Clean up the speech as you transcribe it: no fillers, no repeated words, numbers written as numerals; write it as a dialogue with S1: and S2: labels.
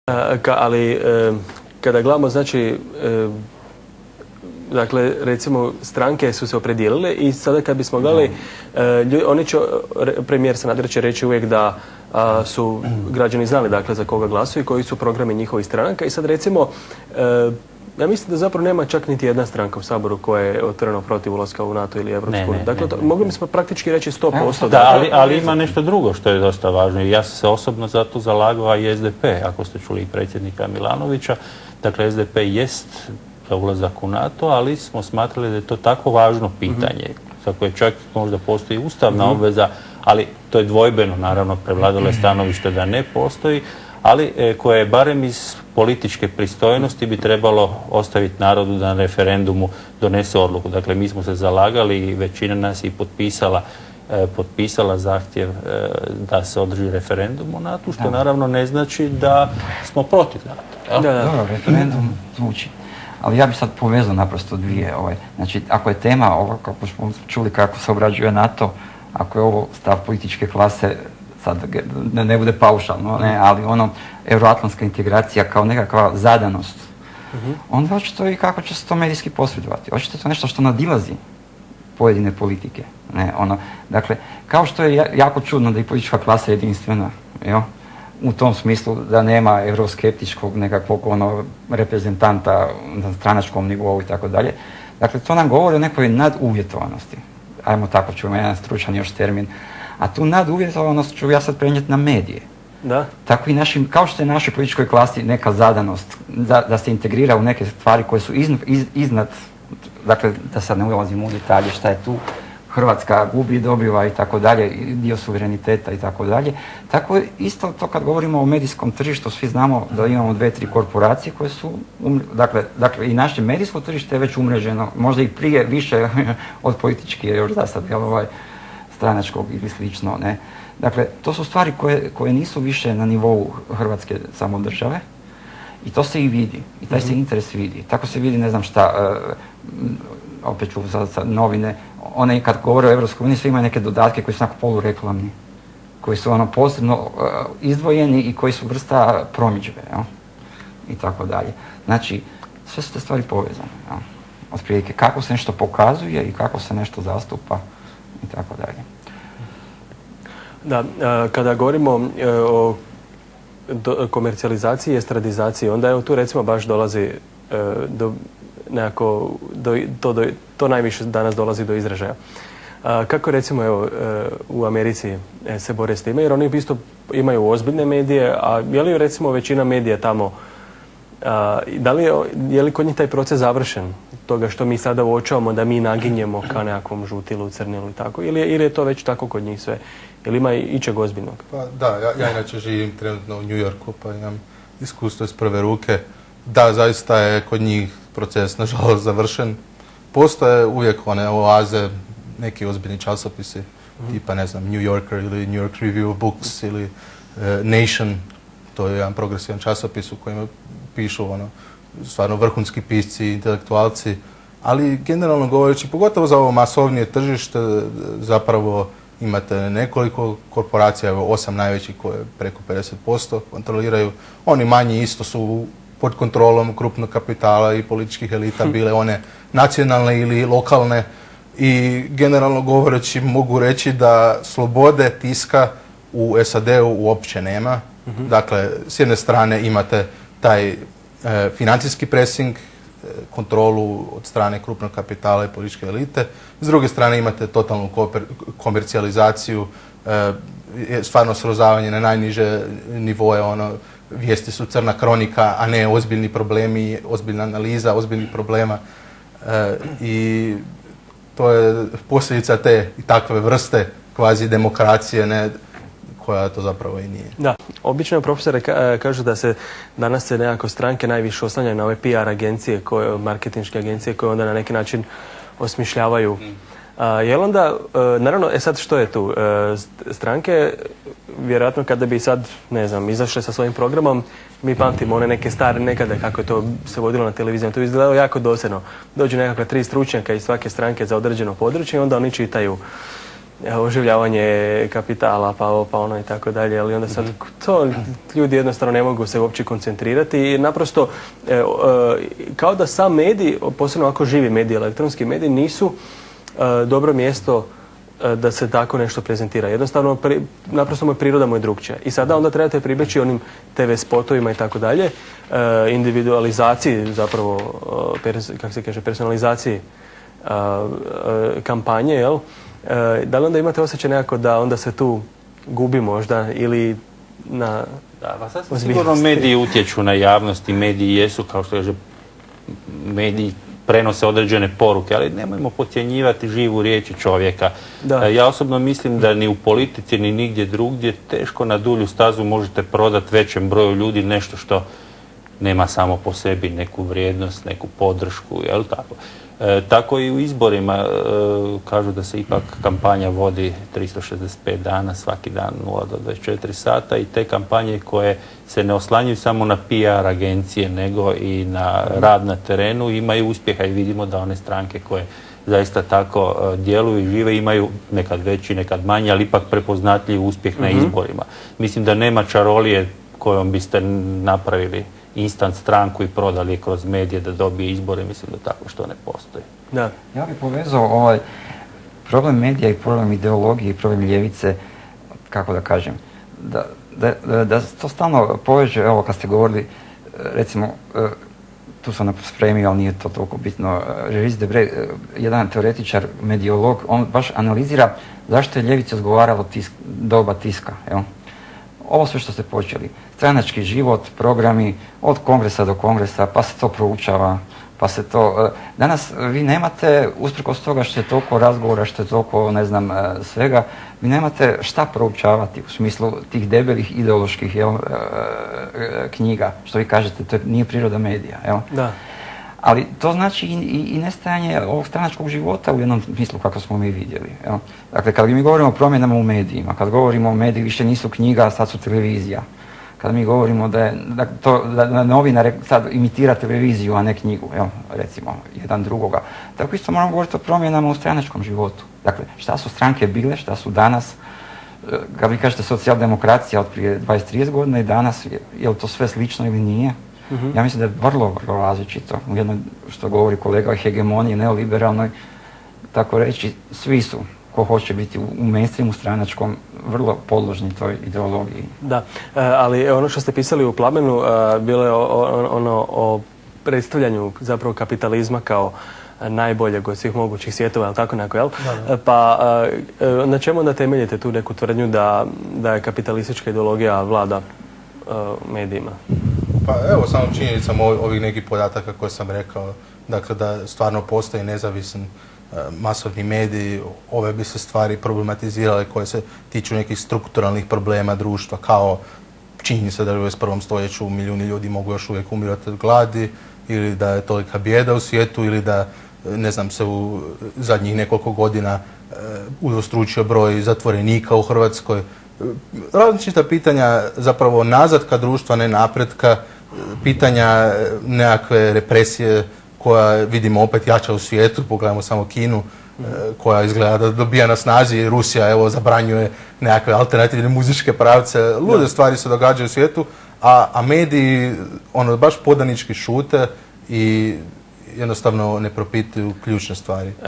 S1: Ali kada gledamo, znači, dakle, recimo, stranke su se opredijelile i sada kad bismo gledali, oni će, premijer Sanader će reći uvijek da su građani znali, dakle, za koga glasuju i koji su programi njihovih stranaka i sad recimo, ja mislim da zapravo nema čak niti jedna stranka u Saboru koja je otvoreno protiv ulaska u NATO ili Evropsku uniju. Dakle, mogli bismo praktički reći 100%.
S2: Da, ali ima nešto drugo što je dosta važno i ja sam se osobno za to zalagao, a i SDP, ako ste čuli i predsjednika Milanovića. Dakle, SDP jest za ulazak u NATO, ali smo smatrali da je to tako važno pitanje, za koje čak možda postoji ustavna obveza, ali to je dvojbeno, naravno, prevladalo je stanovište da ne postoji, ali koje barem iz političke pristojnosti bi trebalo ostaviti narodu da na referendumu donese odluku. Dakle, mi smo se zalagali i većina nas je potpisala zahtjev da se održi referendum o NATO, što naravno ne znači da smo protiv NATO.
S3: Dobro, referendum zvuči. Ali ja bih sad povezao naprosto dvije. Znači, ako je tema, ovo kako smo čuli kako se obrađuje NATO, ako je ovo stav političke klase, sad ne bude paušalno, ali euroatlantska integracija kao nekakva zadanost, onda očito i kako će se to medijski posredovati. Očito je to nešto što nadilazi pojedine politike. Dakle, kao što je jako čudno da je politička klasa jedinstvena, u tom smislu da nema euroskeptičkog nekakvog reprezentanta na stranačkom nivou i tako dalje. Dakle, to nam govori o nekoj naduvjetovanosti. Ajmo tako ćemo jedan stručan još termin. A tu naduvjetovanost ću ja sad prenijeti na medije.
S1: Da.
S3: Tako i kao što je našoj političkoj klasi neka zadanost da se integrira u neke stvari koje su iznad, dakle da sad ne ulazimo u detalje šta je tu, Hrvatska gubi, dobiva i tako dalje, dio suvereniteta i tako dalje. Tako isto to kad govorimo o medijskom tržištu, svi znamo da imamo 2-3 korporacije koje su, dakle i naše medijsko tržište je već umreženo, možda i prije više od politički, još da sad stranačkog ili slično, ne. Dakle, to su stvari koje nisu više na nivou Hrvatske samodržave i to se i vidi, i taj se interes vidi. Tako se vidi, ne znam šta, opet ću za novine, one kad govore o Evropskoj uniji, svi imaju neke dodatke koji su onako polureklamni, koji su posebno izdvojeni i koji su vrsta promidžbe, i tako dalje. Znači, sve su te stvari povezane, otprilike kako se nešto pokazuje i kako se nešto zastupa i tako dalje.
S1: Da, kada govorimo o komercijalizaciji i estradizaciji, onda evo tu recimo baš dolazi do nekako, to najviše danas dolazi do izražaja. Kako recimo evo u Americi se bore s time, jer oni isto imaju ozbiljne medije, a je li recimo većina medija tamo, je li kod njih taj proces završen? Toga što mi sada uočavamo da mi naginjemo ka nekakvom žutilu, crnilu i tako, ili je to već tako kod njih sve? Ili ima ičeg ozbiljnog?
S4: Pa da, ja inače živim trenutno u New Yorku, pa imam iskustvo iz prve ruke. Da, zaista je kod njih proces nažalost završen. Postoje uvijek one oaze, neki ozbiljni časopisi, tipa ne znam, New Yorker ili New York Review of Books ili Nation, to je jedan progresivan časopis u kojem pišu stvarno vrhunski pisci, intelektualci, ali generalno govoreći, pogotovo za ovo masovnije tržište, zapravo imate nekoliko korporacija, 8 najvećih koje preko 50% kontroliraju. Oni manji isto su pod kontrolom krupnog kapitala i političkih elita, bile one nacionalne ili lokalne. I generalno govoreći mogu reći da slobode tiska u SAD-u uopće nema. Dakle, s jedne strane imate taj financijski pressing, kontrolu od strane krupnog kapitala i političke elite. S druge strane imate totalnu komercijalizaciju, stvarno srozavanje na najniže nivoje, vijesti su crna kronika, a ne ozbiljni problemi, ozbiljna analiza ozbiljnih problema. I to je posljedica te i takve vrste kvazi demokracije, koja to zapravo i nije.
S1: Da, obično profesore kažu da se danas se nekako stranke najviše oslanjaju na ove PR agencije, marketinške agencije koje onda na neki način osmišljavaju. Jel onda, naravno, sad što je tu? Stranke, vjerojatno kada bi sad, ne znam, izašle sa svojim programom, mi pamtimo one neke stare nekada kako je to se vodilo na televiziji, to je izgledalo jako dosadno. Dođu nekakva 3 stručnjaka iz svake stranke za određeno područje i onda oni čitaju oživljavanje kapitala, pa ovo, pa ono i tako dalje, ali onda sad to ljudi jednostavno ne mogu se uopće koncentrirati i naprosto kao da sam medij, posebno ako živi medij, elektronski medij, nisu dobro mjesto da se tako nešto prezentira. Jednostavno, naprosto priroda mu je drukčija. I sada onda trebate pribjeći onim TV spotovima i tako dalje, individualizaciji zapravo, kako se kaže, personalizaciji kampanje, jel? Da li onda imate osjećaj nekako da onda se tu gubi možda ili na...
S2: Da, pa sasvim sigurno mediji utječu na javnost i mediji jesu, kao što kaže, mediji prenose određene poruke, ali nemojmo podcjenjivati živu riječ čovjeka. Ja osobno mislim da ni u politici, ni nigdje drugdje teško na dulju stazu možete prodati većem broju ljudi nešto što nema samo po sebi neku vrijednost, neku podršku, jel tako? Tako i u izborima kažu da se ipak kampanja vodi 365 dana, svaki dan 0 do 24 sata i te kampanje koje se ne oslanjaju samo na PR agencije nego i na rad na terenu imaju uspjeha i vidimo da one stranke koje zaista tako djeluju i žive imaju nekad veći, nekad manji, ali ipak prepoznatljiv uspjeh na izborima. Mislim da nema čarolije kojom biste napravili instant stranku i prodali je kroz medije da dobije izbore, mislim da tako što ne postoji.
S1: Da.
S3: Ja bih povezao problem medija i problem ideologije i problem ljevice, kako da kažem, da to stalno poveže, evo kad ste govorili, recimo, tu sam spremio, ali nije to toliko bitno, Regis Debray, jedan teoretičar, mediolog, on baš analizira zašto je ljevica odgovaralo doba tiska, jel? Ovo sve što ste počeli, stranački život, programi, od kongresa do kongresa, pa se to proučava, pa se to... Danas vi nemate, usprkos toga što je toliko razgovora, što je toliko, ne znam, svega, vi nemate šta proučavati u smislu tih debelih ideoloških knjiga, što vi kažete, to nije priroda medija, jel?
S1: Da.
S3: Ali to znači i nestajanje ovog stranačkog života u jednom smislu kako smo mi vidjeli. Jel? Dakle, kad mi govorimo o promjenama u medijima, kad govorimo o mediji više nisu knjiga, sad su televizija. Kad mi govorimo da novinar sad imitira televiziju, a ne knjigu, jel? Recimo, jedan drugoga. Tako isto moramo govoriti o promjenama u stranačkom životu. Dakle, šta su stranke bile, šta su danas, kad vi kažete socijaldemokracija od prije 20-30 godina i danas, je li to sve slično ili nije? Ja mislim da je vrlo, vrlo različito. U jednoj, što govori kolega o hegemoniji neoliberalnoj, tako reći, svi su, ko hoće biti u mainstreamu stranačkom, vrlo podložni toj ideologiji.
S1: Da, ali ono što ste pisali u Plamenu, bilo je ono o predstavljanju zapravo kapitalizma kao najboljeg od svih mogućih svjetova, ali tako nekako, jel? Da. Pa na čemu onda temeljite tu neku tvrdnju da je kapitalistička ideologija vlada medijima?
S4: Pa evo, samo činjenicama ovih nekih podataka koje sam rekao, dakle da stvarno postoji nezavisan masovni mediji, ove bi se stvari problematizirale koje se tiču nekih strukturalnih problema društva, kao činjenica da u 21. stoljeću milijuni ljudi mogu još uvijek umirati od gladi, ili da je tolika bijeda u svijetu, ili da, ne znam, se u zadnjih nekoliko godina udvostručio broj zatvorenika u Hrvatskoj. Različita pitanja zapravo nazatka društva, ne napretka, pitanja nekakve represije koja vidimo opet jača u svijetu, pogledajmo samo Kinu koja izgleda da dobija na snazi, Rusija evo zabranjuje nekakve alternativne muzičke pravce, lude stvari se događaju u svijetu, a mediji ono baš podanički šute i jednostavno ne propituju ključne stvari.